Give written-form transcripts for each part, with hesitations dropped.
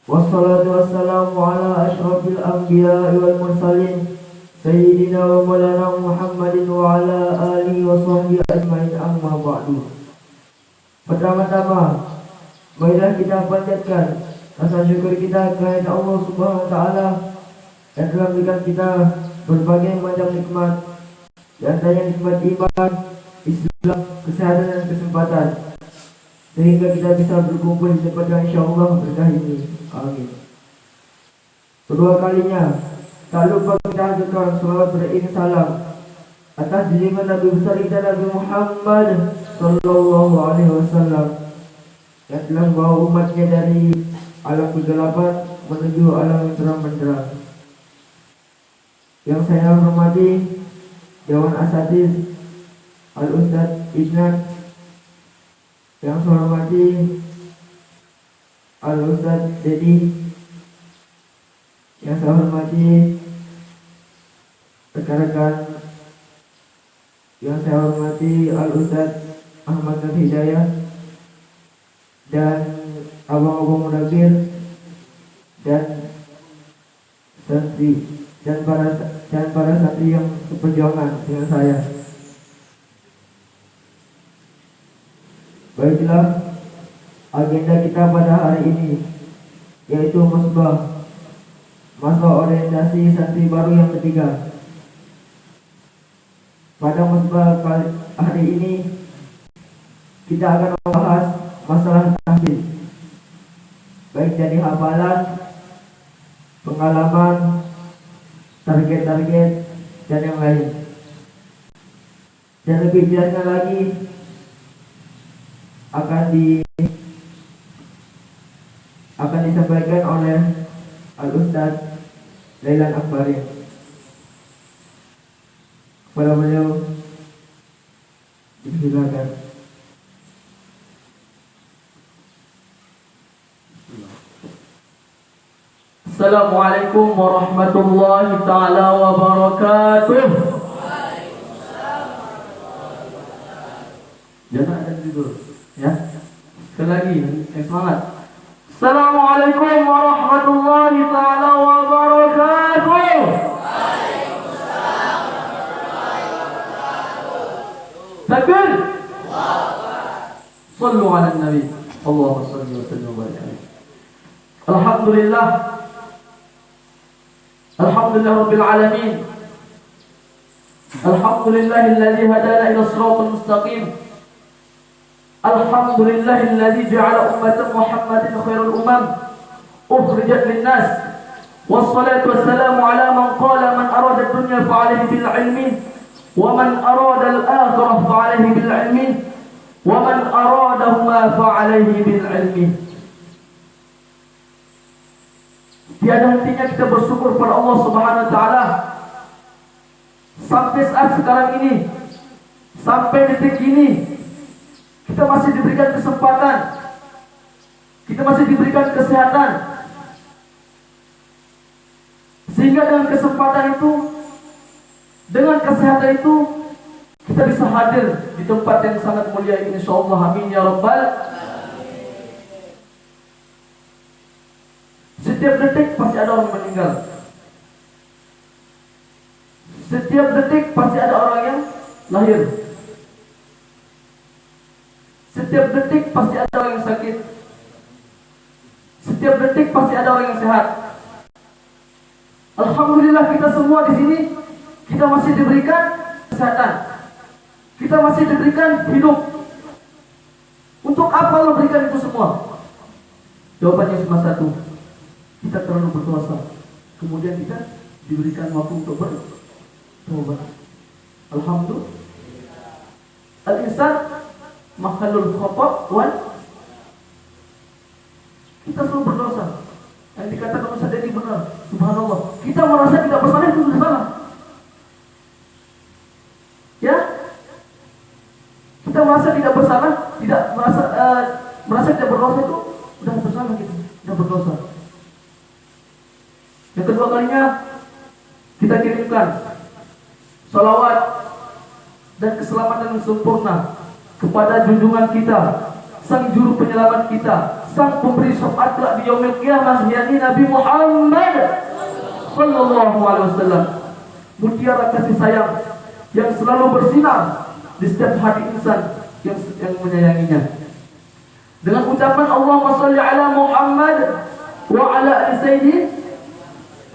Wassalatu wassalamu ala ashrafil anbiya'i wal mursalin Sayyidina wa maulana Muhammadin wa ala alihi wa sahbihi ajma'in, amma ba'du. Pertama-tama, marilah kita panjatkan rasa syukur kita kepada Allah Subhanahu wa taala yang telah memberikan kita berbagai macam nikmat, di antaranya nikmat iman, Islam, kesehatan dan kesempatan, sehingga kita bisa berkumpul di tempat yang insyaallah berkah ini. Amin. Kedua kalinya, tak lupa kita aturkan salawat beriring salam atas junjungan Nabi besar kita Nabi Muhammad sallallahu alaihi wasallam yang telah membawa umatnya dari alam kegelapan menuju alam yang terang benderang. Yang saya hormati Dewan Asatidz Al-Ustadz Idnan, yang saya hormati Al-Ustadz Dedi, yang saya hormati rekan-rekan, yang saya hormati Al-Ustadz Ahmad Nur Hidayah dan abang-abang mudakir dan santri dan para santri yang seperjuangan dengan saya. Baiklah, agenda kita pada hari ini yaitu musbah, masa orientasi santri baru yang ketiga. Pada musbah hari ini kita akan membahas masalah tahfidz, baik dari hafalan, pengalaman, target-target dan yang lain. Dan lebih jelasnya lagi akan disampaikan oleh Al-Ustadz Lailan Akbari. Kepada beliau dipersilakan. Assalamualaikum warahmatullahi ta'ala wabarakatuh. Jangan ada tidur, ya. Sekali lagi, semangat. Assalamualaikum warahmatullahi ta'ala wabarakatuh. Takbir. Sallu ala nabi. Allahumma salli wa sallim wa barik alaihi. Alhamdulillah. Alhamdulillah Rabbil Alamin. Alhamdulillahilladzi hadana ila siratal mustaqim. Alhamdulillahilladzi ja'ala ummata Muhammadin khairul umam ukhrijat lin-nas. Wassalatu wassalamu ala man qala man arada ad-dunya fa'alayhi bil 'ilmi wa man arada al-akhirah fa'alayhi bil 'ilmi wa man aradahuma fa'alayhi bil 'ilmi. Tiada hentinya kita bersyukur pada Allah Subhanahu wa taala sampai saat sekarang ini, sampai detik ini kita masih diberikan kesempatan, kita masih diberikan kesehatan, sehingga dengan kesempatan itu, dengan kesehatan itu kita bisa hadir di tempat yang sangat mulia ini, insyaallah. Amin ya rabbal. Setiap detik pasti ada orang meninggal. Setiap detik pasti ada orang yang lahir. Setiap detik pasti ada orang yang sakit. Setiap detik pasti ada orang yang sehat. Alhamdulillah kita semua di sini kita masih diberikan kesehatan. Kita masih diberikan hidup. Untuk apa Allah berikan itu semua? Jawabannya cuma satu. Kita terlalu berdosa, kemudian kita diberikan waktu untuk bertobat. Alhamdulillah. Al-insan makhlul khata' wal. Kita selalu berdosa. Yang dikatakan Ustaz Dedi benar. Subhanallah. Kita merasa tidak bersalah itu sudah salah. Ya? Kita merasa tidak bersalah, tidak merasa tidak berdosa itu sudah bersalah kita, sudah berdosa. Yang kedua kalinya kita kirimkan salawat dan keselamatan yang sempurna kepada junjungan kita, sang juru penyelamat kita, sang pemberi syafaat kelak di yaumil qiyamah, yakni Nabi Muhammad sallallahu alaihi wasallam. Mutiara kasih sayang yang selalu bersinar di setiap hati insan yang menyayanginya. Dengan ucapan Allahumma shalli ala Muhammad wa ala ali sayyidi,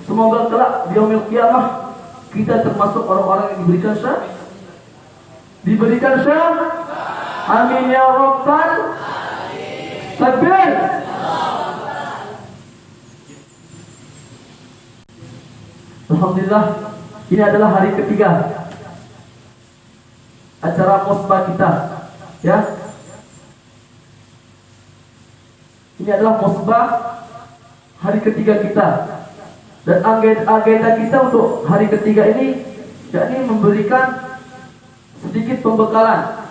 semoga kelak di yaumil qiyamah kita termasuk orang-orang yang diberikan syafaat. Diberikan syafaat. Amin ya rabbal takbir. Alhamdulillah, ini adalah hari ketiga acara musbah kita, ya. Ini adalah musbah hari ketiga kita, dan agenda kita untuk hari ketiga ini yakni memberikan sedikit pembekalan.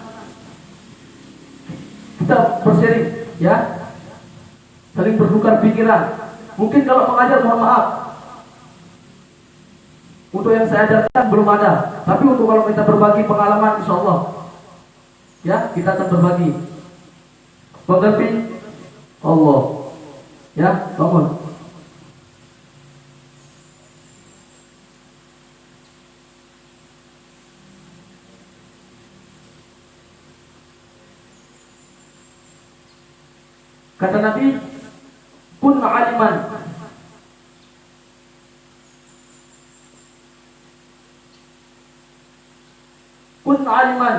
Kita bersharing, ya, saling bertukar pikiran. Mungkin kalau mengajar, mohon maaf, untuk yang saya ajarkan belum ada. Tapi untuk kalau kita berbagi pengalaman, insya Allah, ya, kita akan berbagi. Mengerti Allah, ya, bangun. Kata Nabi, kun aliman. Kun aliman.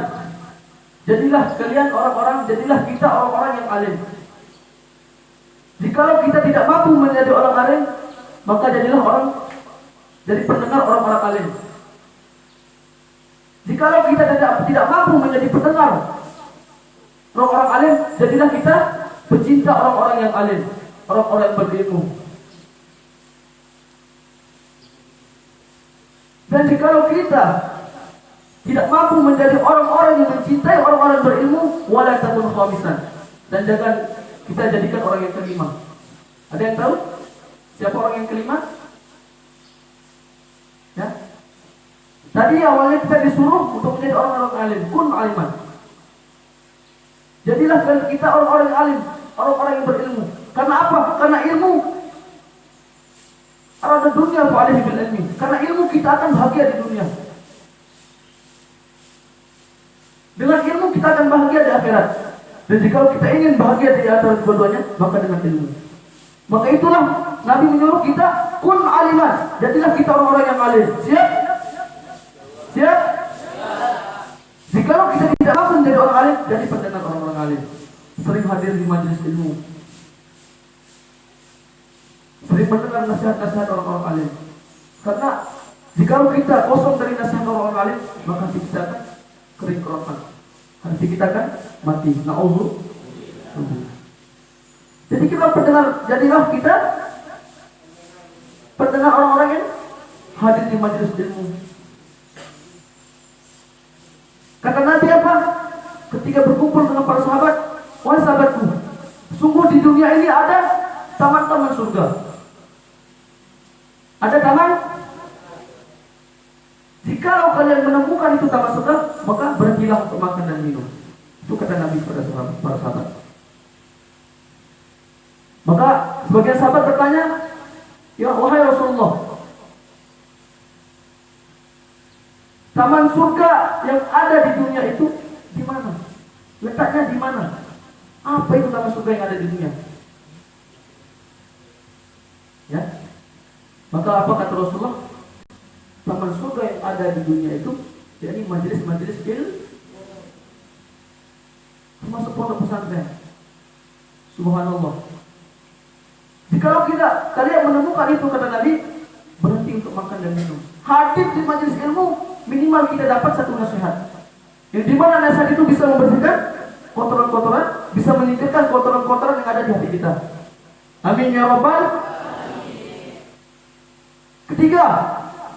Jadilah kalian orang-orang, jadilah kita orang-orang yang alim. Jikalau kita tidak mampu menjadi orang alim, maka jadilah orang, jadi pendengar orang-orang alim. Jikalau kita tidak mampu menjadi pendengar orang-orang alim, jadilah kita pecinta orang-orang yang alim, orang-orang yang berilmu. Dan jikalau kita tidak mampu menjadi orang-orang yang mencintai orang-orang berilmu, wala takun khamisan, dan jangan kita jadikan orang yang kelima. Ada yang tahu siapa orang yang kelima? Ya. Tadi awalnya kita disuruh untuk menjadi orang-orang alim, kun aliman. Jadilah kita orang-orang yang alim, orang-orang yang berilmu. Karena apa? Karena ilmu. Arada dunia fa'alaihi bil ilmi. Karena ilmu kita akan bahagia di dunia. Dengan ilmu kita akan bahagia di akhirat. Dan jika kita ingin bahagia di antara kedua-duanya, maka dengan ilmu. Maka itulah Nabi menyuruh kita kun aliman. Jadilah kita orang-orang yang alim. Siap? Siap? Jikalau kita tidak mampu menjadi orang alim, jadi pendengar orang-orang alim. Sering hadir di majelis ilmu, sering mendengar nasihat-nasihat orang-orang alim. Karena jikalau kita kosong dari nasihat orang-orang alim, maka hati kita akan kering kerokan, hati kita akan mati. Na'udzubillah. Jadi kita pendengar, jadilah kita pendengar orang-orang yang hadir di majelis ilmu. Kata Nabi apa? Ketika berkumpul dengan para sahabat, wahai sahabatku, sungguh di dunia ini ada taman-taman surga. Ada taman. Jikalau kalian menemukan itu taman surga, maka berhentilah untuk makan dan minum. Itu kata Nabi kepada para sahabat. Maka sebagian sahabat bertanya, ya wahai Rasulullah, taman surga yang ada di dunia itu di mana? Letaknya di mana? Apa itu taman surga yang ada di dunia? Ya. Maka apa kata Rasulullah? Taman surga yang ada di dunia itu yakni majelis-majelis ilmu, termasuk pondok pesantren. Subhanallah. Jikalau kalian menemukan itu, kata Nabi, berhenti untuk makan dan minum. Hadir di majelis ilmu, minimal kita dapat satu nasihat. Yang dimana nasihat itu bisa membersihkan kotoran-kotoran, bisa menyingkirkan kotoran-kotoran yang ada di hati kita. Amin ya rabbal. Ketiga,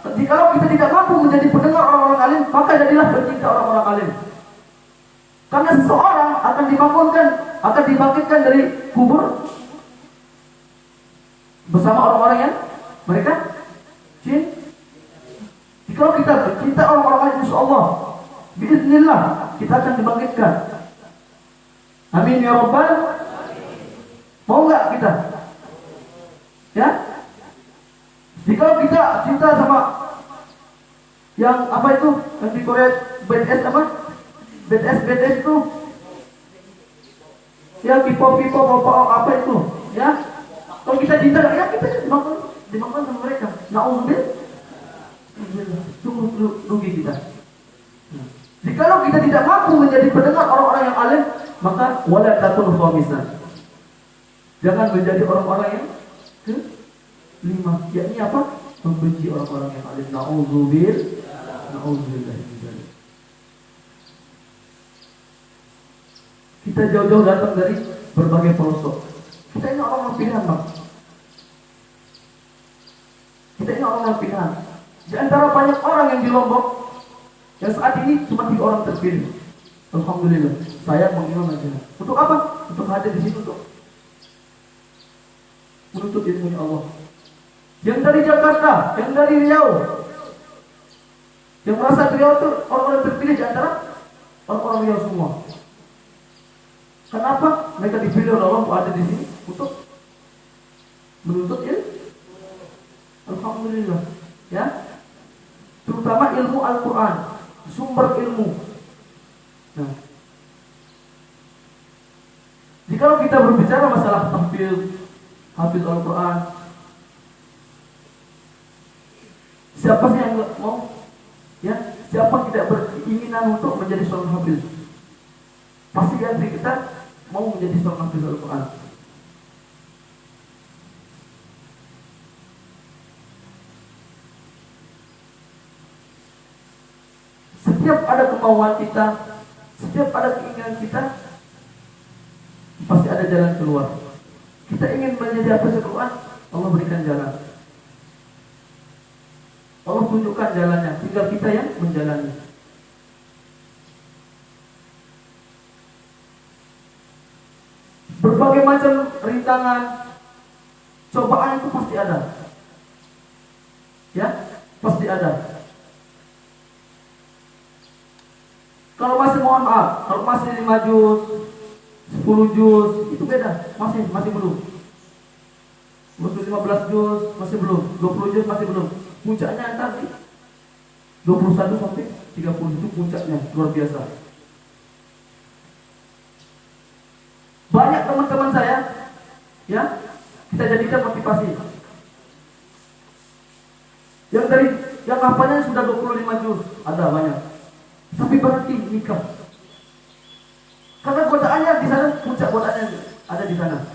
jikalau kita tidak mampu menjadi pendengar orang-orang alim, maka jadilah pencinta orang-orang alim. Karena seseorang akan dibangunkan, akan dibangkitkan dari kubur bersama orang-orang yang mereka cinta. Jikalau kita cinta orang-orang alim, insyaallah biiznillah kita akan dibangkitkan. Amin ya rabbal. Mau nggak kita? Ya? Jika kita cinta sama yang apa itu? Yang di Korea BTS apa? BTS itu ya K-pop apa itu? Ya? Kalau kita cinta ya kita dimakan sama mereka. Nauzubillah. Sungguh rugi kita. Jikalau kita tidak mampu menjadi pendengar orang-orang yang alim, maka wala takun khamisan. Jangan menjadi orang-orang yang kelima, yakni apa? Membenci orang-orang yang alim. Nauzubillah. Kita jauh-jauh datang dari berbagai pelosok. Kita ini orang-orang pilihan, Bang. Kita ini orang-orang pilihan. Di antara banyak orang yang di Lombok, yang saat ini cuma 3 orang terpilih. Alhamdulillah, saya mengimam aja. Untuk apa? Untuk hadir di situ untuk menuntut ilmunya Allah. Yang dari Jakarta, yang dari Riau, yang merasa Riau itu orang-orang terpilih di antara orang-orang Riau semua. Kenapa? Mereka dipilih oleh Allah untuk ada di sini untuk menuntut ilmu. Alhamdulillah, ya. Terutama ilmu Al-Quran, sumber ilmu. Nah, jika kita berbicara masalah hafiz Al-Quran, siapa sih yang mau? Ya, siapa tidak beringinan untuk menjadi seorang hafiz? Pasti di antara kita mau menjadi seorang hafiz Al-Quran. Setiap ada kemauan kita, setiap ada keinginan kita, pasti ada jalan keluar. Kita ingin menjadi hafiz Al-Quran, Allah berikan jalan. Allah tunjukkan jalannya, tinggal kita yang menjalani. Berbagai macam rintangan, cobaan itu pasti ada. Ya, pasti ada. Kalau masih mohon maaf, kalau masih 5 juz, 10 juz, itu beda, masih belum. Masih 15 juz, masih belum. 20 juz, masih belum. Puncaknya tadi 21 sampai 30 itu puncaknya, luar biasa. Banyak teman-teman saya, ya, kita jadikan motivasi. Yang hafalnya sudah 25 juz, ada banyak. Tapi berhenti nikah. Karena godaannya di sana, puncak godaannya ada di sana.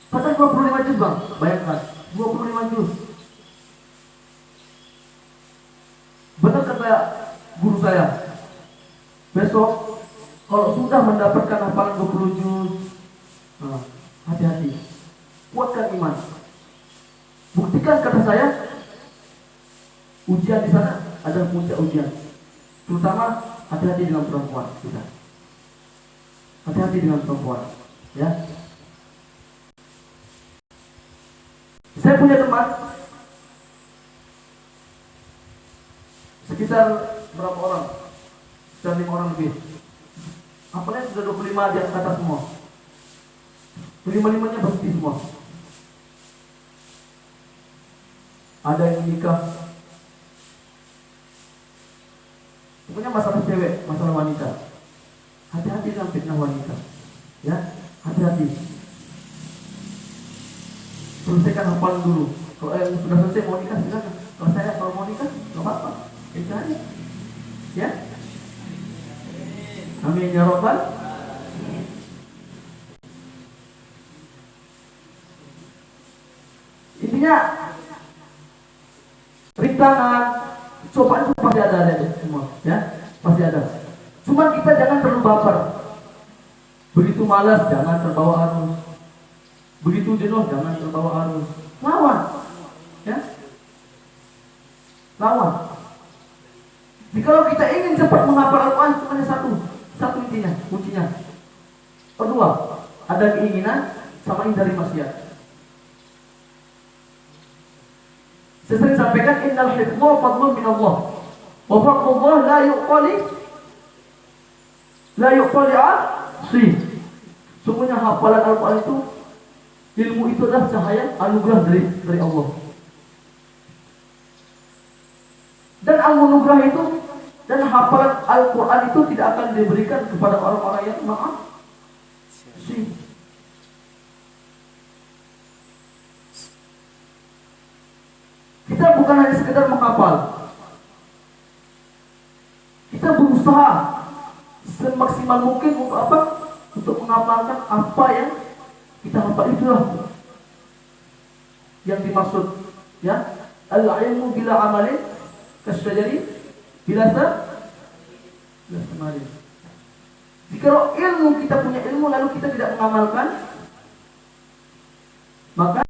Padahal 25 juz, Bang, bayangkan 25 juz. Benar kata guru saya, besok kalau sudah mendapatkan hafalan 20 juz, hati-hati, kuatkan iman. Buktikan kata saya, ujian di sana ada puncak ujian. Terutama hati-hati dengan perempuan kita. Hati-hati dengan perempuan, ya. Saya punya teman sekitar berapa orang? Sekitar 5 orang lebih. Apalagi sudah 25 di atas semua. 5-5-nya berhenti semua. Ada yang nikah. Pokoknya masalah cewek, masalah wanita. Hati-hati dengan fitnah wanita. Ya, hati-hati. Selesaikan hafalan dulu. Kalau yang sudah selesai mau nikah silakan. Kalau mau nikah, nggak apa-apa. Itu aja. Ya. Amin ya Rabbal. Intinya rintangan, cobaan itu pasti ada semua, ya, pasti ada. Cuma kita jangan terlalu baper. Begitu malas jangan terbawa arus. Begitu jenuh jangan terbawa arus. Lawan, ya, lawan. Jikalau kita ingin cepat menghafal Al-Quran, cuma satu intinya, kuncinya. Kedua, ada keinginan sama hindari maksiat. Saya sering sampaikan, innal hifdha fadlun min Allah. Wa fadlullah la yuqali 'asi. Semuanya hafalan Al-Quran itu, ilmu itu adalah cahaya anugerah dari Allah. Dan anugerah itu dan hafalan Al-Quran itu tidak akan diberikan kepada orang-orang yang maaf. Kita bukan hanya sekedar menghafal. Kita berusaha semaksimal mungkin untuk apa? Untuk mengamalkan apa yang kita hafal. Itulah yang dimaksud, ya. Al-ilmu bila amalin kasyajari bila samari. Jika ilmu, kita punya ilmu lalu kita tidak mengamalkan, maka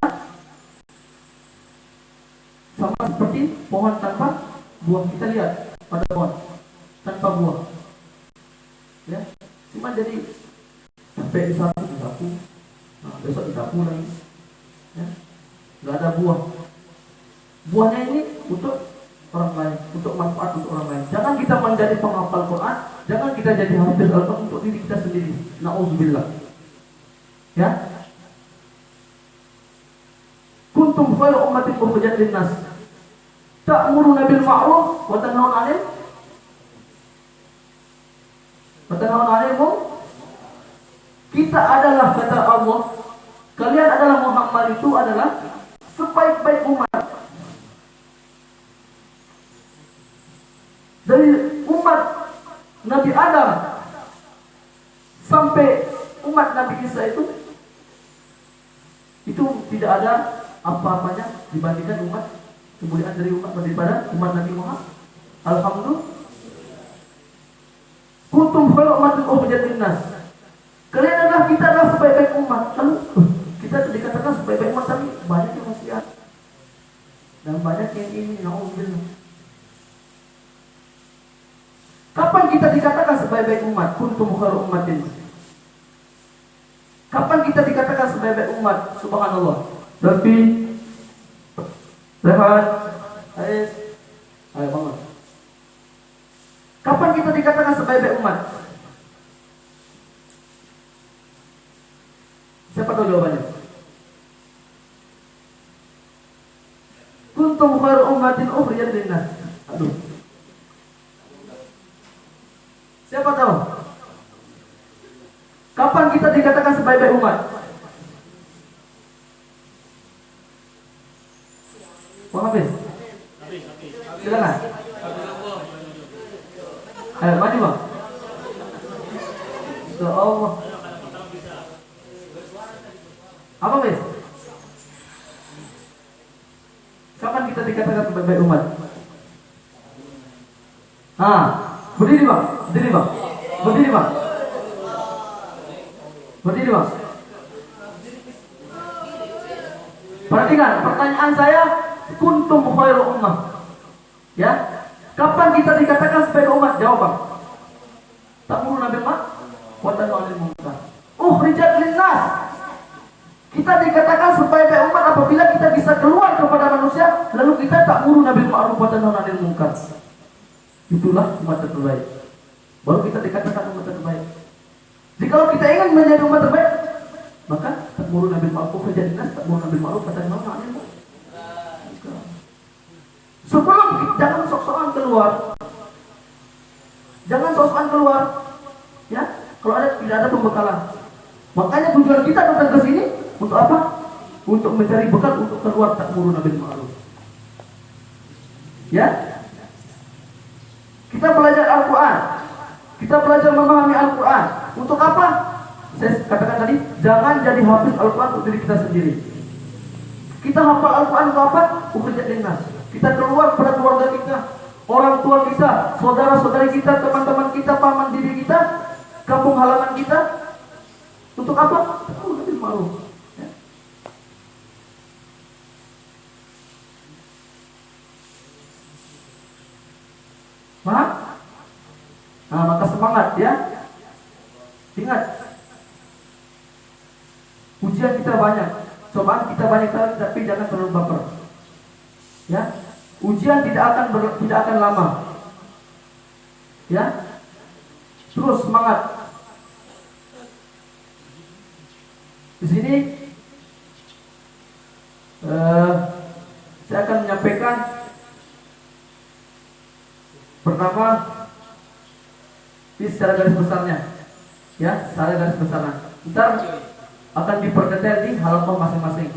sama seperti pohon tanpa buah. Kita lihat pada pohon tanpa buah, ya, cuma jadi sampai disapu, nah, besok disapu lagi, ya, nggak ada buah. Buahnya ini untuk orang lain, untuk manfaat untuk orang lain. Jangan kita menjadi penghafal Quran, jangan kita jadi hafiz Al-Quran untuk diri kita sendiri. Nauzubillah. Ya. Kuntum khairu ummatin ukhrijat lin-nas. Ta'muruna bil ma'ruf wa tanhauna 'anil munkar. Kita adalah, kata Allah, kalian adalah, Muhammad itu adalah sebaik-baik umat. Dari umat Nabi Adam sampai umat Nabi Isa itu tidak ada apa-apanya dibandingkan umat kemuliaan dari umat daripada umat Nabi Muhammad. Alhamdulillah. Kuntum khairu ummatin ukhrijat lin-nas. Kalian adalah, kita adalah sebaik-baik umat. Lalu kita dikatakan sebaik-baik umat, tapi banyak yang masih ada dan banyak yang ini. Nauzubillah. Kapan kita dikatakan sebaik-baik umat? Kuntum khairu ummatin. Kapan kita dikatakan sebaik-baik umat? Subhanallah. Tapi rehat, ayo bangun. Kapan kita dikatakan sebaik-baik umat? Siapa tahu jawabannya? Kuntum khairu ummatin ukhrijat lin-nas. Aduh. Siapa tahu? Kapan kita dikatakan sebaik-baik umat? Bang Hafiz? Silakan. Ayo maju bang. Allah. Apa Hafiz? Kapan kita dikatakan sebaik-baik umat? Berdiri bang. Berdiri bang. Berdiri bang. Berdiri bang. Perhatikan pertanyaan saya. Kuntum khairu ummah. Ya. Kapan kita dikatakan sebagai umat? Jawab bang. Ta'muruna bil ma'ruf wa tanhauna 'anil munkar. Ukhrijat lin-nas. Kita dikatakan sebagai umat apabila kita bisa keluar kepada manusia lalu kita ta'muruna bil ma'ruf wa tanhauna 'anil munkar. Itulah umat terbaik. Baru kita dikatakan umat terbaik. Jika kita ingin menjadi umat terbaik, maka ta'muruna bil ma'ruf wa tanhauna 'anil munkar. Sebelum, jangan sok-sokan keluar. Jangan sok-sokan keluar. Ya, kalau tidak ada pembekalan. Makanya tujuan kita datang ke sini untuk apa? Untuk mencari bekal untuk keluar ta'muruna bil ma'ruf. Ya. Kita belajar Al-Quran. Kita belajar memahami Al-Quran. Untuk apa? Saya katakan tadi, jangan jadi hafiz Al-Quran untuk diri kita sendiri. Kita hafal Al-Quran untuk apa? Ukhrijat lin-nas. Kita keluar pada keluarga kita, orang tua kita, saudara-saudari kita, teman-teman kita, paman diri kita, kampung halaman kita. Untuk apa? Ta'muruna bil ma'ruf. Ya. Paham? Nah, maka semangat ya. Ingat, ujian kita banyak, cobaan kita banyak, tapi jangan terlalu baper. Ya, ujian tidak akan lama. Ya, terus semangat. Di sini saya akan menyampaikan pertama ini secara garis besarnya, ya, secara garis besarnya. Ntar akan diperdetail di halaman masing-masing,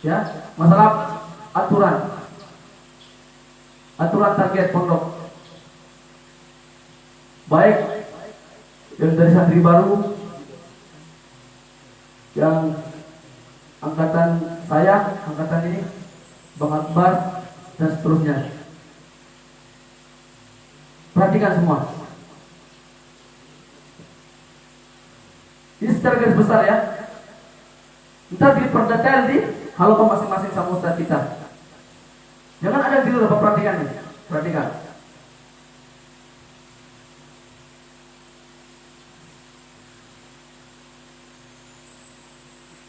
ya. Masalah aturan target pondok, baik yang dari santri baru, yang angkatan saya, angkatan ini, Bang Akbar, dan seterusnya. Perhatikan semua. Ini secara garis besar ya. Ntar diperdetail di halaman masing-masing sama ustaz kita. Jangan ada yang tidur, apa perhatikan nih. Perhatikan.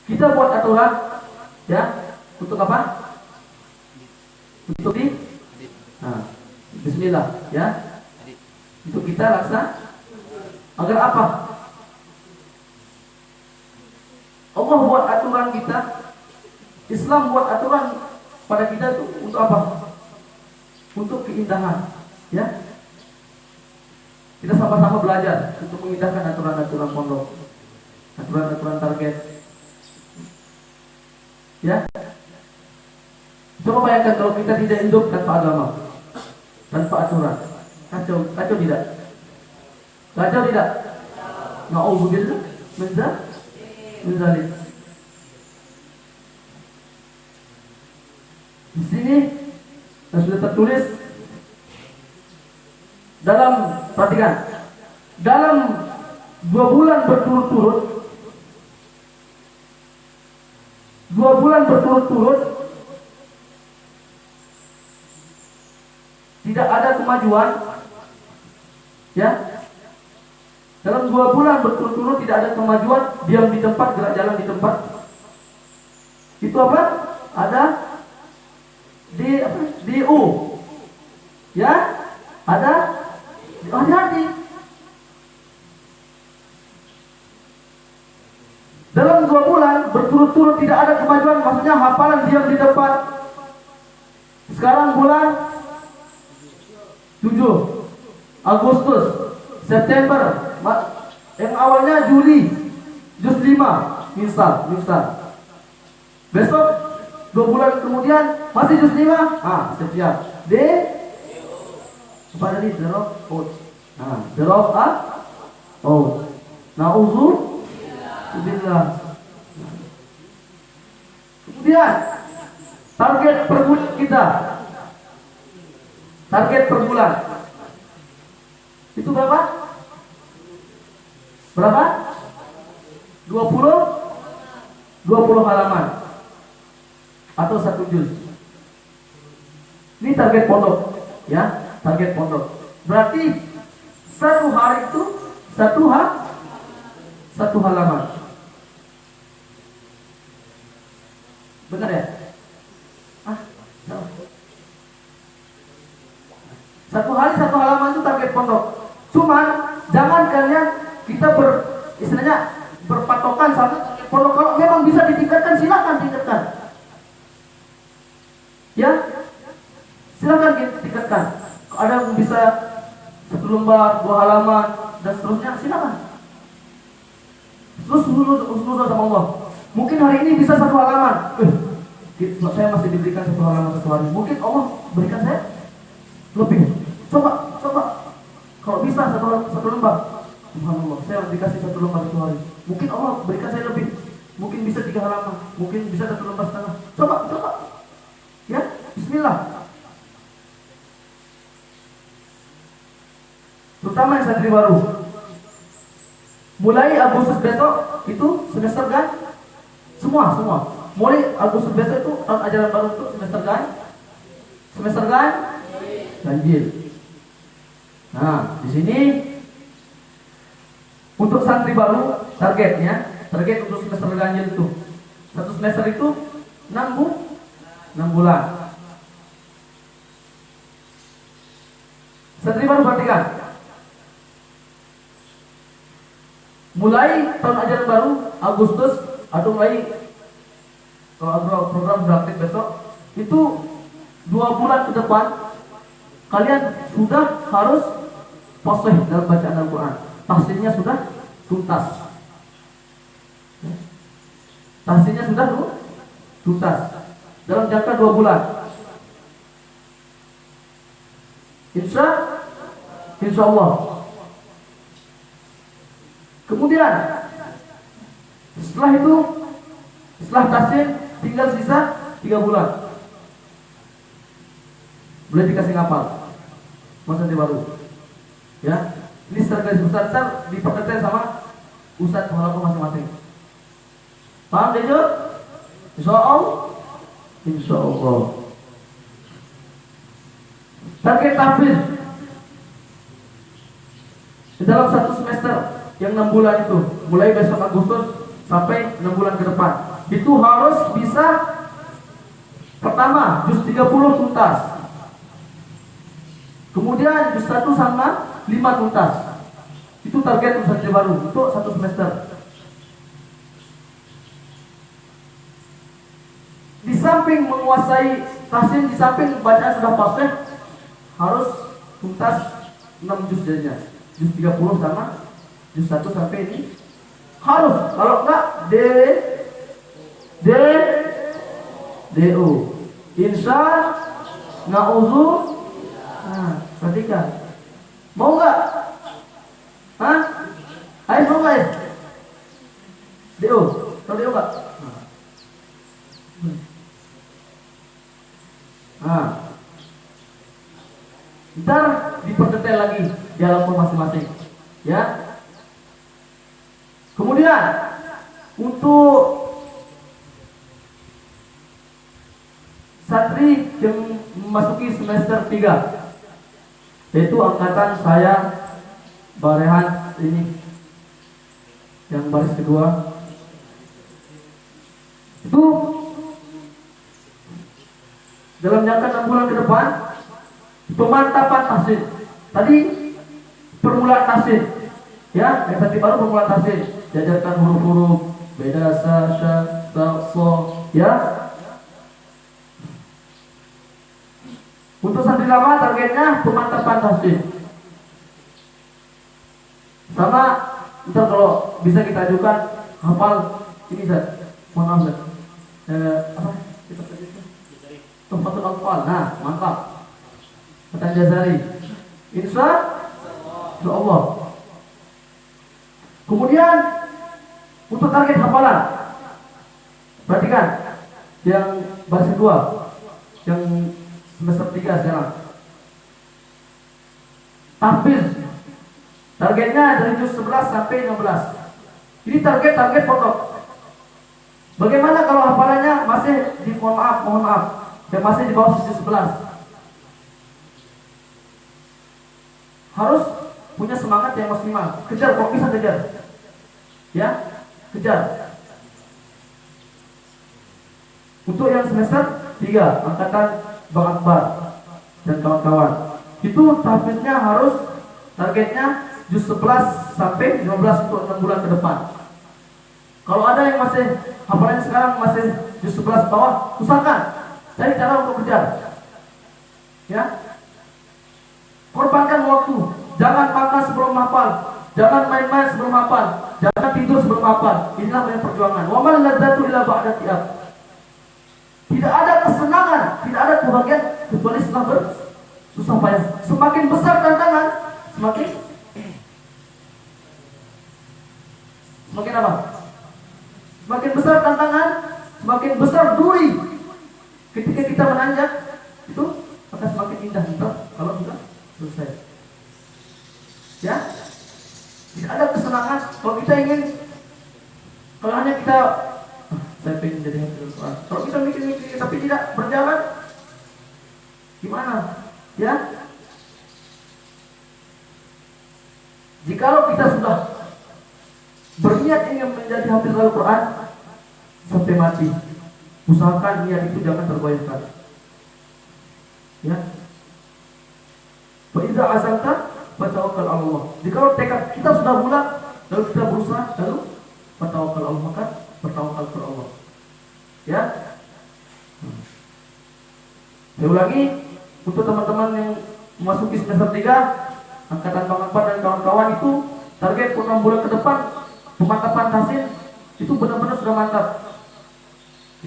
Kita buat aturan, ya, untuk apa? Untuk Bismillah, ya. Untuk kita rasa agar apa? Allah buat aturan kita, Islam buat aturan pada kita itu untuk apa? Untuk keindahan, ya. Kita sama-sama belajar untuk mengindahkan aturan-aturan pondok, aturan-aturan target. Ya, coba bayangkan kalau kita tidak hidup tanpa agama, tanpa aturan, kacau tidak? Kacau tidak? Na'udzubillah min dzalik. Di sini sudah tertulis dalam, perhatikan, dalam 2 bulan berturut-turut, 2 bulan berturut-turut tidak ada kemajuan, ya. Dalam 2 bulan berturut-turut tidak ada kemajuan, diam di tempat, gerak jalan di tempat. Itu apa? Ada di U, ya. Ada hati-hati. Dalam 2 bulan berturut-turut tidak ada kemajuan, maksudnya hafalan diam di tempat. Sekarang bulan 7, Agustus, September, yang awalnya Juli, juz 5, misal. Besok 2 bulan kemudian masih juz 5, siap. D apa tadi? Drop out. Na'udzubillah. Kemudian target per bulan kita. Target per bulan. Itu berapa? Berapa? 20 halaman. Atau 1 juz. Ini target pondok, ya. Target pondok. Berarti 1 hari itu 1 halaman. Benar ya? Salah. 1 hari 1 halaman itu target pondok. Cuman jangan kalian kita istilahnya berpatokan satu pondok. Kalau memang bisa ditingkatkan, silakan tingkatkan. Ya, silakan tingkatkan. Kalau ada yang bisa 1 lembar, 2 halaman dan seterusnya, silakan. Terus husnuzon sama Allah. Mungkin hari ini bisa 1 halaman. Saya masih diberikan 1 halaman 1 hari. Mungkin Allah berikan saya lebih. Coba. Kalau bisa 1 lembar. Subhanallah, saya dikasih 1 lembar 1 hari. Mungkin Allah berikan saya lebih. Mungkin bisa 3 halaman. Mungkin bisa 1 lembar setengah. Coba. Ya, bismillah. Terutama yang santri baru. Mulai Agustus besok itu semester kan? Semua. Mulai Agustus besok itu tahun ajaran baru itu semester kan? Ganjil. Nah, di sini untuk santri baru target untuk semester ganjil itu 1 semester itu 6 bulan. Santri baru perhatikan. Mulai tahun ajaran baru Agustus atau mulai kalau program sudah aktif besok, itu 2 bulan ke depan kalian sudah harus fasih dalam bacaan Al-Quran. Tahsinnya sudah tuntas. Tahsinnya sudah tuntas dalam jangka 2 bulan. Insya Allah. Kemudian setelah itu, setelah tahsin tinggal sisa 3 bulan. Boleh dikasih ngapal masa baru. Ya, ini secara garis besar diperketat sama ustadz walaupun masing-masing. Paham deh, Insya Allah. Insya Allah. Target tahfiz di dalam 1 semester yang 6 bulan itu, mulai besok Agustus sampai 6 bulan ke depan, itu harus bisa pertama juz 30 tuntas, kemudian juz 1 sama 5 tuntas. Itu target Ustadz baru untuk 1 semester. Di samping menguasai tahsin, di samping bacaan sudah fasih, harus tuntas 6 juz jadinya, juz 30 sama juz 1 sampai ini harus. Kalau enggak DO insya ngauzu. Nah, perhatikan. Mau enggak? Hah? Ayo mau enggak? DO. Tahu DO enggak? Nah, ntar diperdetail lagi di alam masing-masing, ya. Kemudian untuk santri yang memasuki semester 3, yaitu angkatan saya Barehan ini yang baris kedua, itu dalam jangka 6 bulan ke depan pemantapan tahsin. Tadi permulaan tahsin, ya, yang tadi baru permulaan tahsin, diajarkan huruf-huruf beda sa, sya, ta, so, ya. Untuk santri lama targetnya pemantapan tahsin. Sama ntar kalau bisa kita ajukan hafal ini Zat. Mohon maaf Zat. Apa? Kita itu. Tuhfatul Atfal. Nah, mantap. Kata Jazari. Insya Allah. Kemudian untuk target hafalan, perhatikan yang baris kedua, yang semester 3 sekarang. Tahfiz targetnya dari juz 11 sampai 16. Ini target pokok. Bagaimana kalau hafalannya masih mohon maaf, yang masih di bawah sisi 11? Harus punya semangat yang maksimal. Kejar, kok bisa kejar. Ya, kejar. Untuk yang semester 3, angkatan Bang Akbar dan kawan-kawan, itu tahfiznya harus targetnya juz 11 sampai 15 untuk 6 bulan ke depan. Kalau ada yang masih hafalannya sekarang masih juz 11 bawah, usahakan cari cara untuk kejar. Ya. Korbankan waktu, jangan makan sebelum hafal, jangan main-main sebelum hafal, jangan tidur sebelum hafal. Inilah banyak perjuangan. Wa man ladzatu illa ba'da tiab. Tidak ada kesenangan, tidak ada kebahagiaan kecuali setelah bersusah payah. Semakin besar tantangan, semakin apa? Semakin besar tantangan, semakin besar duri. Ketika kita menanjak, itu akan semakin indah. Kalau sudah selesai, ya, tidak ada kesenangan. Kalau kita ingin, kalau hanya kita saya ingin jadi hafiz Quran, kalau kita mikir tapi tidak berjalan, gimana? Ya, jikalau kita sudah berniat ingin menjadi hafiz Al-Quran sampai mati, usahakan niat itu jangan tergoyahkan. Ya. Fa idza azamta fatawakkal 'ala Allah. Jika tekad kita sudah bulat, lalu kita berusaha, lalu fatawakkal 'ala Allah, maka bertawakal Saya ulangi, untuk teman-teman yang memasuki semester 3, angkatan Bang Akbar dan kawan-kawan itu target 6 bulan ke depan pemantapan tahsin itu benar-benar sudah mantap.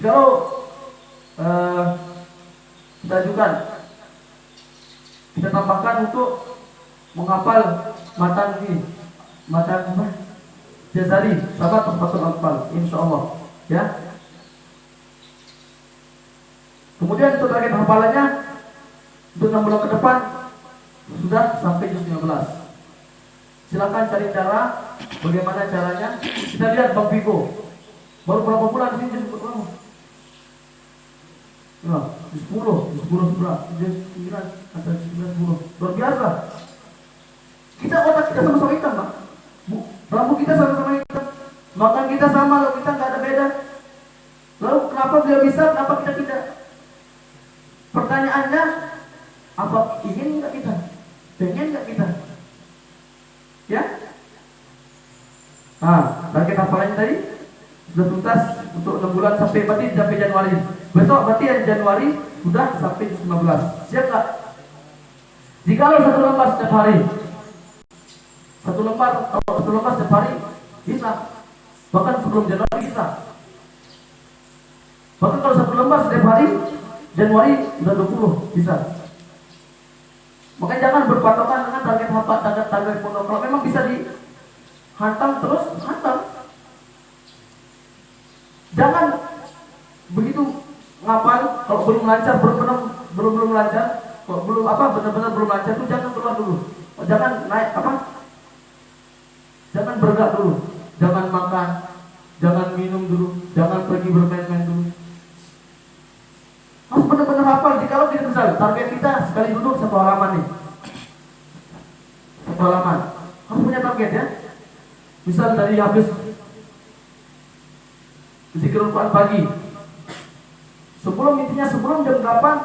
Kalau kita ajukan, kita tambahkan untuk menghafal matan ini, matan apa? Jazari, sahabat Tuhfatul Atfal, insya Allah, ya. Kemudian untuk target hafalannya untuk 6 bulan ke depan sudah sampai juz 15. Silakan cari cara bagaimana caranya. Kita lihat Bang Vigo baru berapa bulan di sini juz berapa? Ya, juz 10, juz 10 berapa? Juz 9 atau juz 10. Luar biasa. Kita otak kita sama-sama hitam, Pak. Rambut kita sama-sama hitam. Makan kita sama, lalu kita nggak ada beda. Lalu kenapa beliau bisa, kenapa kita tidak? Pertanyaannya, apa ingin nggak kita? Pengen nggak kita? Ya? Nah, target hafalannya tadi sudah tuntas untuk 6 bulan sampai Januari. Besok berarti Januari sudah sampai 15. Siap nggak? Jikalau satu lembar setiap hari, satu lembar setiap hari bisa. Bahkan sebelum Januari bisa. Bahkan kalau satu lembar setiap hari, Januari sudah 20 bisa. Makanya jangan berpatokan dengan target hafal, target pondok. Kalau memang bisa dihantam terus, hantam. Jangan begitu ngapal kalau belum lancar, belum lancar, kalau belum benar-benar belum lancar itu jangan keluar dulu. Jangan naik jangan bergerak dulu, jangan makan, jangan minum dulu, jangan pergi bermain-main dulu. Harus benar-benar hafal. Jikalau tidak bisa, target kita sekali duduk 1 halaman nih. 1 halaman. Harus punya target ya. Misal dari habis zikir Al-Quran pagi, sebelum jam 8,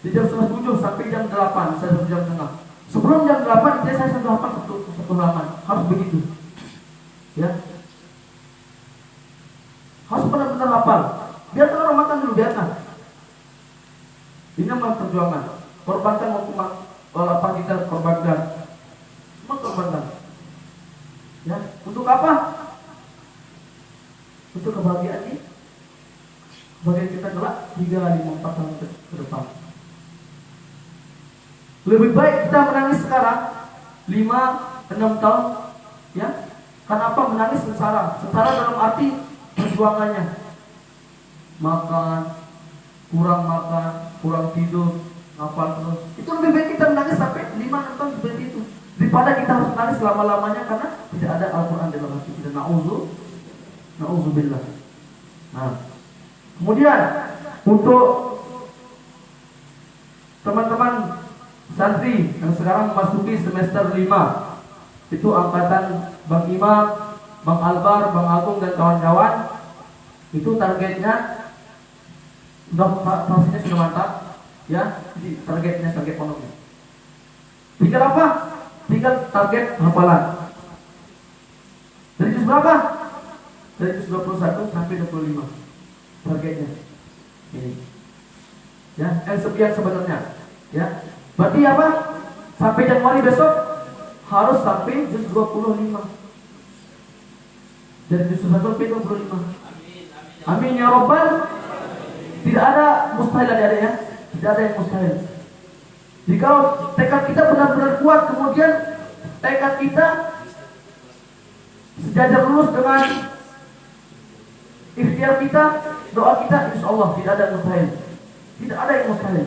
di jam 7 sampai jam 8, saya 1 jam setengah. Sebelum jam 8 saya sudah hafal 1 halaman. Harus begitu. Ya. Harus benar-benar hafal. Biarkan orang makan dulu, biarkan. Ini memang perjuangan. Korbankan apa kita korbankan. Semua korbankan. Ya, untuk apa? Untuk kebahagiaan ini. Kebahagiaan kita kelak 3, 5, 4 tahun ke depan. Lebih baik kita menangis sekarang 5, 6 tahun, ya. Kenapa menangis sengsara? Sengsara dalam arti perjuangannya. Makan, kurang tidur, ngapal terus. Itu lebih baik kita menangis sampai 5, 6 tahun seperti itu, daripada kita harus menangis selama-lamanya karena tidak ada Al-Quran dalam hati kita. Na'udzubillah. Nah, kemudian untuk teman-teman santri yang sekarang memasuki semester 5, itu angkatan Bang Imam, Bang Albar, Bang Agung dan kawan-kawan, itu targetnya pastinya sudah mantap, ya. Jadi target pondoknya. Tinggal apa? Tinggal target hafalan. Dari juz berapa? Dari juz 21 sampai 25. Targetnya. Ini. Ya, sekian sebenarnya. Ya. Berarti apa? Sampai Januari besok harus sampai juz 25. Dari juz 1 sampai 25. Amin ya Rabbal. Tidak ada mustahil adik-adik ya. Tidak ada yang mustahil. Jika tekad kita benar-benar kuat, kemudian tekad kita sejajar lurus dengan ikhtiar kita, doa kita, insya Allah tidak ada yang mustahil. Tidak ada yang mustahil.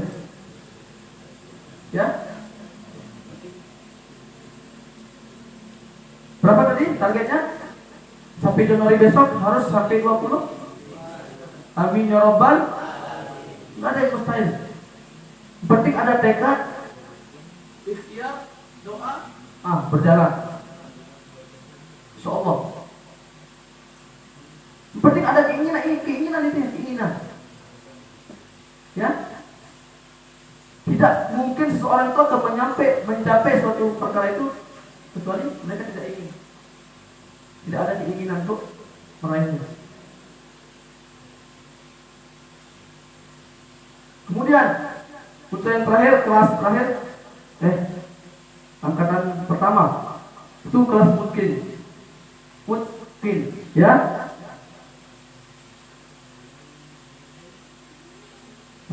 Ya. Berapa tadi targetnya? Sampai Januari besok harus sampai 20. Amin ya Rabbal. Nggak ada yang mustahil. Penting ada tekad, ikhtiar, doa, berjalan. Insyaallah. Penting ada keinginan. Ya. Tidak mungkin seseorang itu akan mencapai suatu perkara itu kecuali mereka tidak ingin. Tidak ada keinginan untuk meraihnya. Kemudian untuk yang terakhir, kelas terakhir, angkatan pertama itu kelas mungkin, ya.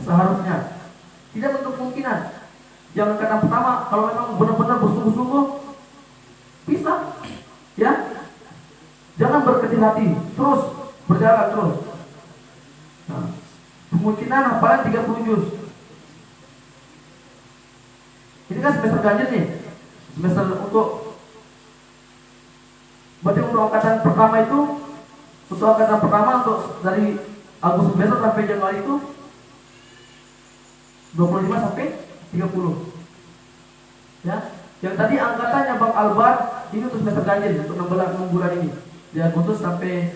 Seharusnya tidak menutup kemungkinan yang angkatan pertama kalau memang benar-benar bersungguh-sungguh bisa, ya. Jangan berkecil hati, terus berjalan terus. Nah, kemungkinan hafalan 30 juz. Ini kan semester ganjil nih, semester untuk berarti untuk angkatan pertama itu, untuk angkatan pertama untuk dari Agustus besok sampai Januari itu 25 sampai 30. Ya, yang tadi angkatannya Bang Albar ini untuk semester ganjil untuk 6 bulan ini. Di Agustus sampai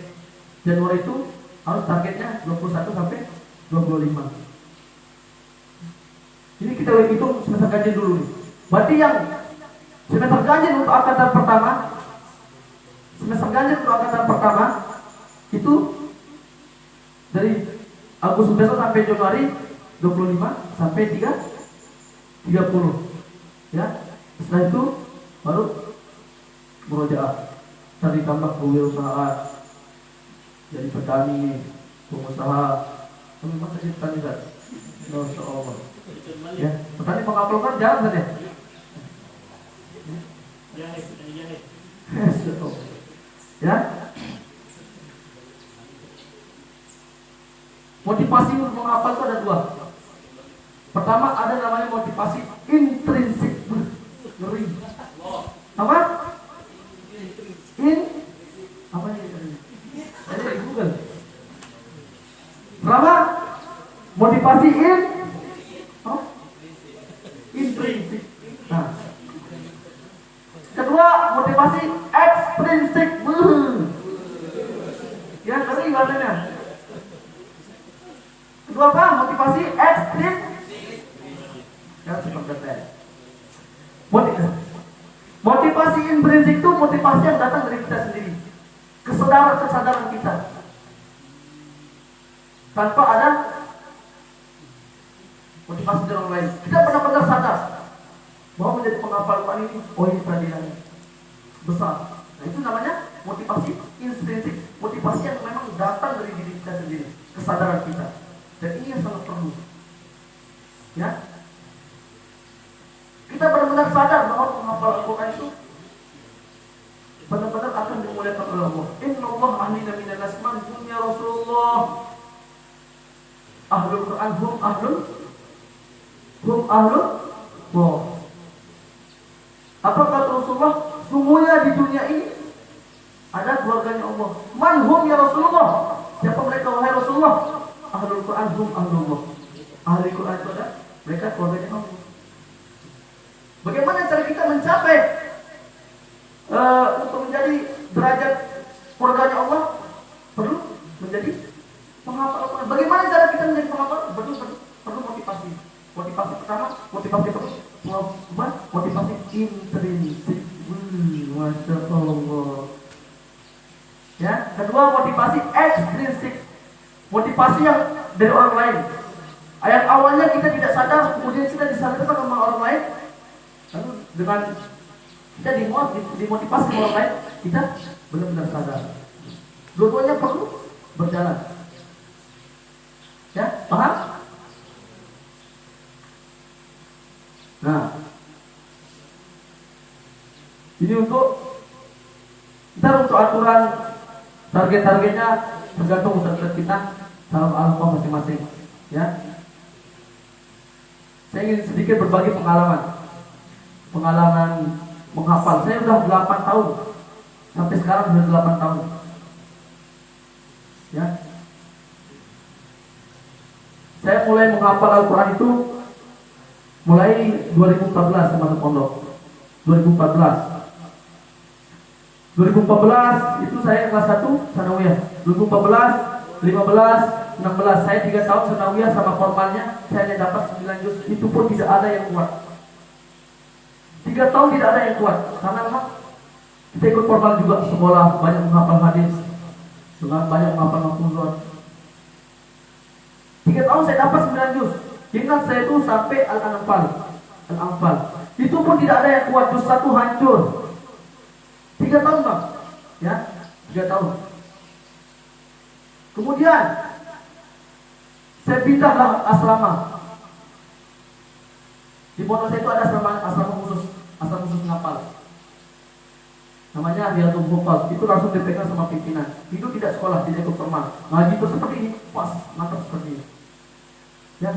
Januari itu harus targetnya 21 sampai 25. Ini kita hitung semester ganjil dulu nih. Berarti yang semester ganjil untuk angkatan pertama, semester ganjil untuk angkatan pertama itu dari Agustus besok sampai Januari 25 sampai 30. Ya. Setelah itu baru murojaah, cari tambah kewirausahaan, jadi petani, pengusaha. Kamu masa jadi petani kan? Masya Allah. Ya, petani menghafalkan jarang saja. Ya. Motivasi untuk menghafal itu ada dua. Pertama ada namanya motivasi intrinsik. Ngeri. Apa? Apa ini? Ada di Google. Pertama motivasi intrinsik. Nah. Kedua motivasi ekstrinsik. Ya, ngeri bahasanya. Kedua apa? Motivasi ekstrinsik. Ya, motivasi intrinsik itu motivasi yang datang dari kita sendiri, kesadaran kita, tanpa ada motivasi dari orang lain. Kita benar-benar sadar bahwa menjadi penghafal Quran ini, oh ini peradilan besar. Nah, itu namanya motivasi intrinsik, motivasi yang memang datang dari diri kita sendiri, kesadaran kita. Dan ini yang sangat perlu, ya. Kita benar-benar sadar bahwa penghafal Al-Quran itu benar-benar akan dimuliakan oleh Allah. Inna Allah ahlina minan nas man hum ya Rasulullah. Ahlul Quran hum ahlul wah. Apa kata Rasulullah? Semuanya di dunia ini ada keluarganya Allah. Man hum ya Rasulullah. Siapa mereka wahai Rasulullah? Ahlul Quran hum ahlullah. Ahli Quran itu ada mereka keluarganya Allah. Bagaimana cara kita mencapai untuk menjadi derajat keluarganya Allah? Perlu menjadi penghafal Al-Quran. Bagaimana cara kita menjadi penghafal? Perlu motivasi. Motivasi pertama, motivasi intrinsik. Masya Allah. Ya, kedua motivasi ekstrinsik. Motivasi yang dari orang lain. Yang awalnya kita tidak sadar, kemudian kita disadarkan sama orang lain. Lalu dengan kita dimotivasi oleh orang lain, kita benar-benar sadar. Dua-duanya perlu berjalan. Ya, paham? Nah, ini untuk aturan target-targetnya tergantung usaha kita dalam alfa masing-masing. Ya, saya ingin sedikit berbagi pengalaman menghafal. Saya sudah 8 tahun. Sampai sekarang sudah 8 tahun. Ya. Saya mulai menghafal Al-Quran itu mulai 2014 saya masuk pondok. 2014 itu saya kelas 1 sanawiyah. 2014, 15, 16 saya 3 tahun sanawiyah sama formalnya saya hanya dapat 9 juz. Itu pun tidak ada yang kuat. 3 tahun tidak ada yang kuat. Karena memang kita ikut formal juga sekolah, banyak menghafal hadis, banyak menghafal mafhuzat. 3 tahun saya dapat 9 juz. Ingat saya itu sampai Al-Anfal. Al-Anfal. Itu pun tidak ada yang kuat, juz 1 hancur. 3 tahun Bang. Ya, 3 tahun. Kemudian saya pindahlah asrama. Di pondok saya itu ada asrama khusus ngapal. Namanya Riyadul Hufaz. Itu langsung dipegang sama pimpinan. Itu tidak sekolah, tidak ikut teman. Ngaji itu seperti ini, pas, mantap seperti ini. Ya,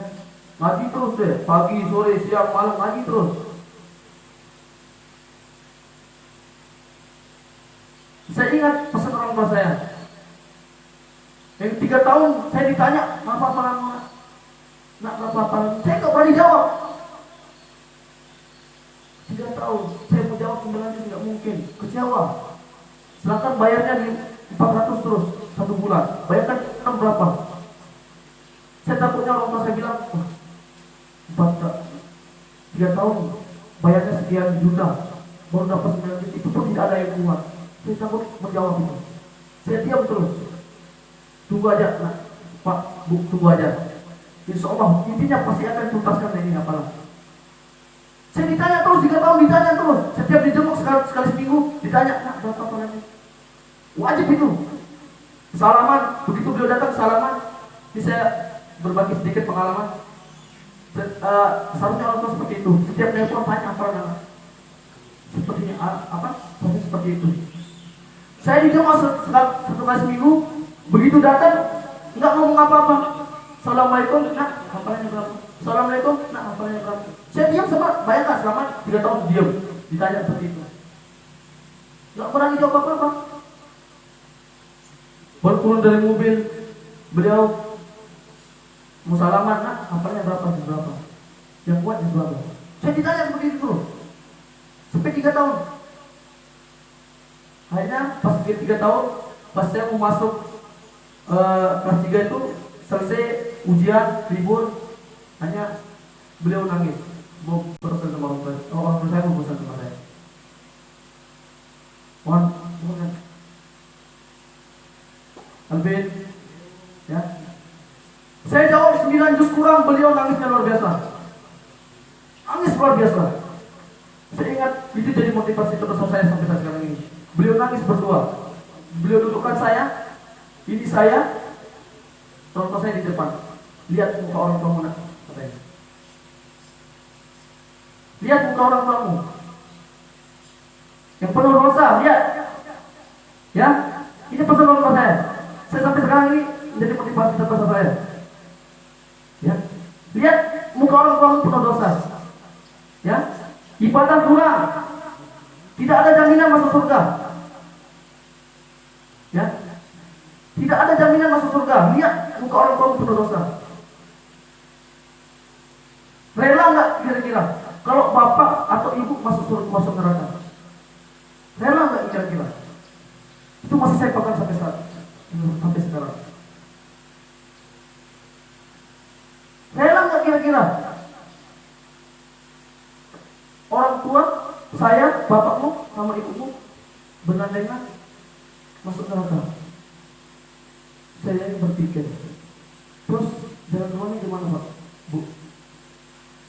ngaji terus deh, pagi, sore, siang, malam ngaji terus. Saya ingat pesan orang tua saya. Yang 3 tahun saya ditanya, apa lama? Nak apa? Saya nggak berani jawab. 3 tahun, saya mau jawab sebenarnya tidak mungkin, kecewa. Sedangkan bayarnya di 400 terus 1 bulan. Bayarkan 6 berapa? Saya takutnya orang tua saya bilang, 3 tahun bayarnya sekian juta, baru dapat 9 juta, itu pun tidak ada yang kuat. Saya takut menjawab itu. Saya diam terus. Tunggu aja, nah, Pak, Bu, tunggu aja. Insya Allah, intinya pasti akan tuntaskan ini apalah. Saya ditanya terus, 3 tahun ditanya terus. Setiap dijenguk sekali seminggu ditanya, nah, berapa apa lagi? Wajib itu. Salaman, begitu beliau datang salaman, ini saya berbagi sedikit pengalaman. Seharusnya orang tua seperti itu. Setiap nelpon tanya apa nama. Sepertinya apa? Pasti seperti itu. Saya dijenguk satu kali seminggu, begitu datang nggak ngomong apa-apa. Assalamualaikum, nah, hafalnya berapa? Assalamualaikum, nah, hafalnya berapa? Saya diam sama, bayangkan selama 3 tahun diam, ditanya seperti itu. Nggak pernah dijawab apa-apa. Baru turun dari mobil, beliau mau salaman, nah, hafalnya berapa? Yang kuat yang berapa? Saya ditanya seperti itu terus. Sampai 3 tahun. Akhirnya pas 3 tahun, pas saya mau masuk kelas 3 itu selesai ujian, libur, hanya beliau nangis. Mau berusaha sama orang tua saya mau berusaha sama saya. Mohon Albin, ya. Saya jawab 9 juz kurang, beliau nangisnya luar biasa. Nangis luar biasa. Saya ingat itu jadi motivasi terbesar saya sampai saat sekarang ini. Beliau nangis berdua. Beliau dudukkan saya, ini saya, orang tua saya di depan. Lihat muka orang tuamu nak, katanya. Lihat muka orang tuamu yang penuh dosa, lihat. Ya, ini pesan orang tua saya. Saya sampai sekarang ini menjadi motivasi terbesar saya. Ya, lihat muka orang tuamu penuh dosa. Ya, ibadah kurang, tidak ada jaminan masuk surga. Ya, tidak ada jaminan masuk surga. Lihat muka orang tuamu penuh dosa. Rela nggak kira-kira kalau bapak atau ibu masuk neraka? Rela nggak kira-kira? Itu masih saya pegang sampai sekarang. Rela nggak kira-kira? Orang tua saya, bapakmu sama ibumu bergandengan masuk neraka. Saya berpikir, terus jalan keluarnya gimana Pak? Bu,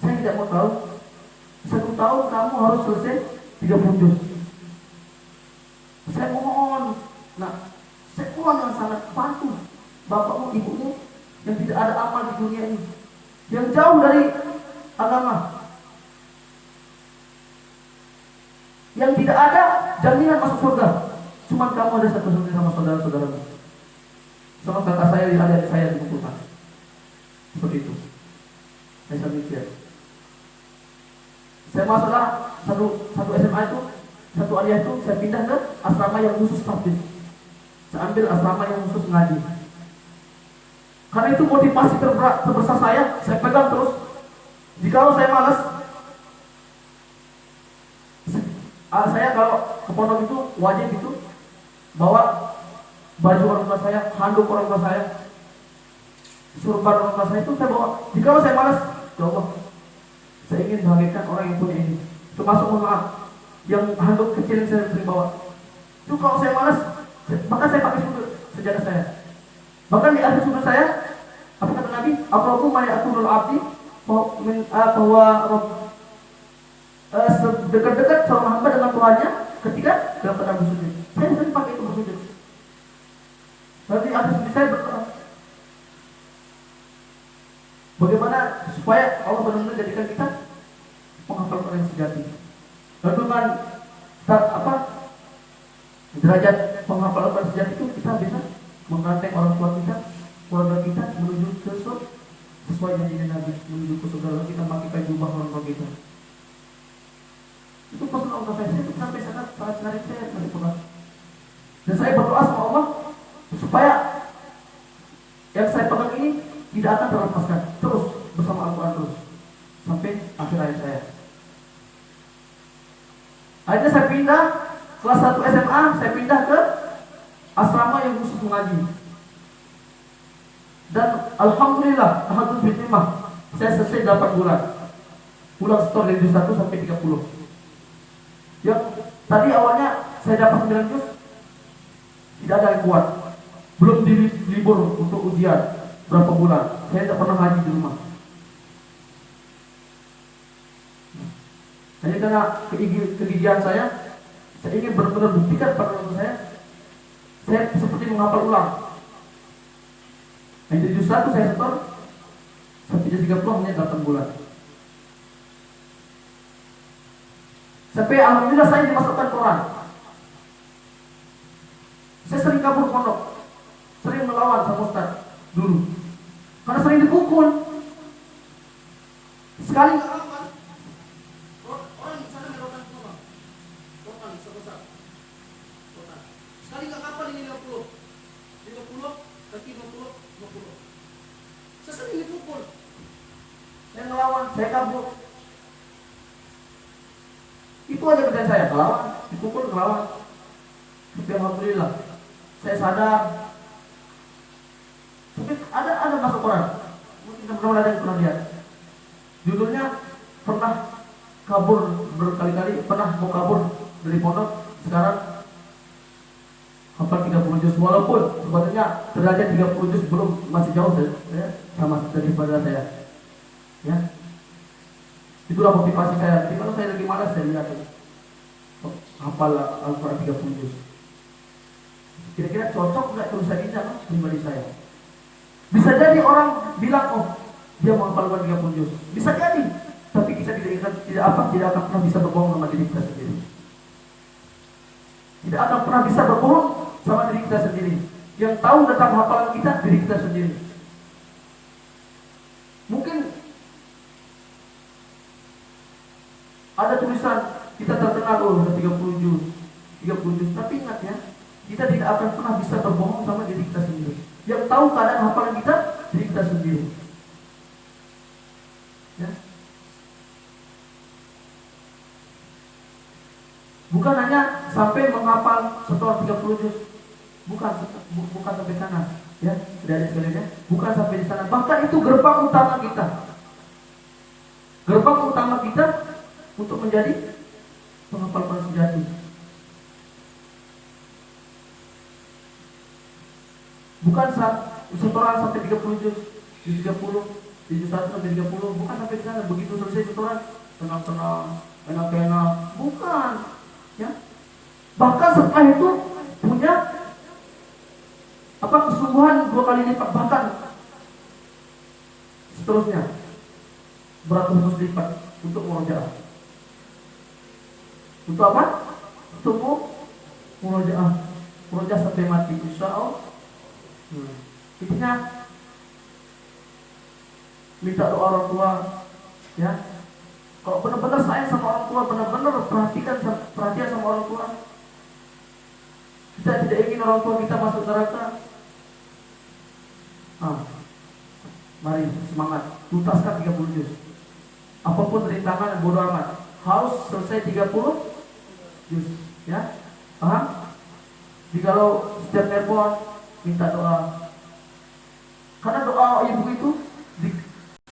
saya tidak mau tahu. 1 tahun kamu harus selesai 30 juz. Saya mohon, saya mohon yang sangat bantu bapakmu, ibumu yang tidak ada amal di dunia ini, yang jauh dari agama, yang tidak ada jaminan masuk surga. Cuma kamu ada satu surga sama saudara-saudaramu, sama kakak saya, adik saya dikumpulkan. Seperti itu. Saya mikir. Saya masuklah satu SMA itu, satu aliyah itu, saya pindah ke asrama yang khusus tahfiz. Saya ambil asrama yang khusus ngaji. Karena itu motivasi terbesar saya pegang terus. Jikalau saya malas, saya kalau ke pondok itu wajib itu bawa baju orang tua saya, handuk orang tua saya, surban orang tua saya itu saya bawa. Jikalau saya malas, ya Allah, saya ingin bahagiakan orang yang punya ini. Termasuk maaf yang handuk kecil yang saya sering bawa. Itu kalau saya malas, bahkan saya pakai sejadah saya. Bahkan di akhir sudut saya, apa kata Nabi? Allahumma ya'kulul abdi bahwa dekat-dekat seorang hamba dengan Tuhannya ketika dalam keadaan bersujud. Saya sering pakai itu bersujud. Nanti atas diri saya berdoa. Bagaimana supaya Allah benar-benar jadikan kita penghafal Quran yang sejati. Dan dengan derajat penghafal Quran sejati itu kita bisa menggandeng orang tua kita, keluarga kita menuju ke surga sesuai janji Nabi, menuju ke surga. Kita memakai jubah orang tua kita. Itu pesan Allah saya itu sampai saat sekarang saya masih pernah. Dan saya berdoa sama Allah supaya yang saya pegang ini tidak akan terlepaskan, terus bersama Al-Quran terus sampai akhir hayat saya. Akhirnya saya pindah kelas 1 SMA, saya pindah ke asrama yang khusus mengaji. Dan alhamdulillah, saya selesai 8 bulan. Pulang setor dari juz 1 sampai 30. Yang tadi awalnya saya dapat 9 juz, tidak ada yang kuat. Belum di libur untuk ujian berapa bulan. Saya tidak pernah ngaji di rumah. Hanya karena kegigihan saya ingin benar-benar buktikan pada orang saya seperti menghafal ulang. Nah, di juz 1 saya setor sampai juz 30 hanya 8 bulan. Sampai alhamdulillah saya dimasukkan Quran. Saya sering kabur pondok, sering melawan sama Ustaz dulu, karena sering dipukul. Sekali orang di sana melakukan semua, Quran sebesar Quran. Sekali nggak kapal ini 50, kaki 50. Saya sering dipukul, saya melawan, saya kabur. Itu aja kerjaan saya, melawan, dipukul, melawan. Tapi alhamdulillah, saya sadar. Tapi ada masuk Quran. Mungkin teman-teman ada yang pernah lihat. Judulnya pernah kabur berkali-kali, pernah mau kabur dari pondok, sekarang hafal 30 juz. Walaupun sebenarnya derajat 30 juz belum, masih jauh sama daripada saya. Ya. Itulah motivasi saya. Di mana saya lagi malas, saya lihat hafal Al-Quran 30 juz. Kira-kira cocok nggak tulisan ini sama pribadi saya? Bisa jadi orang bilang, oh dia menghafal Al-Quran 30 juz. Bisa jadi, tapi kita tidak akan pernah bisa berbohong sama diri kita sendiri. Tidak akan pernah bisa berbohong sama diri kita sendiri. Yang tahu tentang hafalan kita, diri kita sendiri. Mungkin ada tulisan kita terkenal 30 juz, tapi ingat ya, kita tidak akan pernah bisa berbohong sama diri kita sendiri. Yang tahu keadaan hafalan kita, diri kita sendiri. Ya. Bukan hanya sampai menghafal setor 30 juz, bukan sampai sana, ya, dari sekalian, bukan sampai di sana. Bahkan itu gerbang utama kita. Gerbang utama kita untuk menjadi penghafal Quran sejati. Bukan setoran sampai 30 juz, di 30, di juz 1 sampai 30, bukan sampai di sana. Begitu selesai setoran, tenang-tenang, enak-enak, bukan. Ya. Bahkan setelah itu punya kesungguhan 2 kali lipat, bahkan seterusnya beratus lipat untuk murojaah. Untuk apa? Untuk murojaah sampai mati, insya Allah. Intinya minta doa orang tua, ya. Kalau benar-benar sayang sama orang tua, benar-benar perhatian sama orang tua, kita tidak ingin orang tua kita masuk neraka. Mari semangat, tuntaskan 30 juz. Apapun rintangan, bodo amat, harus selesai 30 juz, ya. Paham? Jikalau setiap telepon minta doa, karena doa ibu itu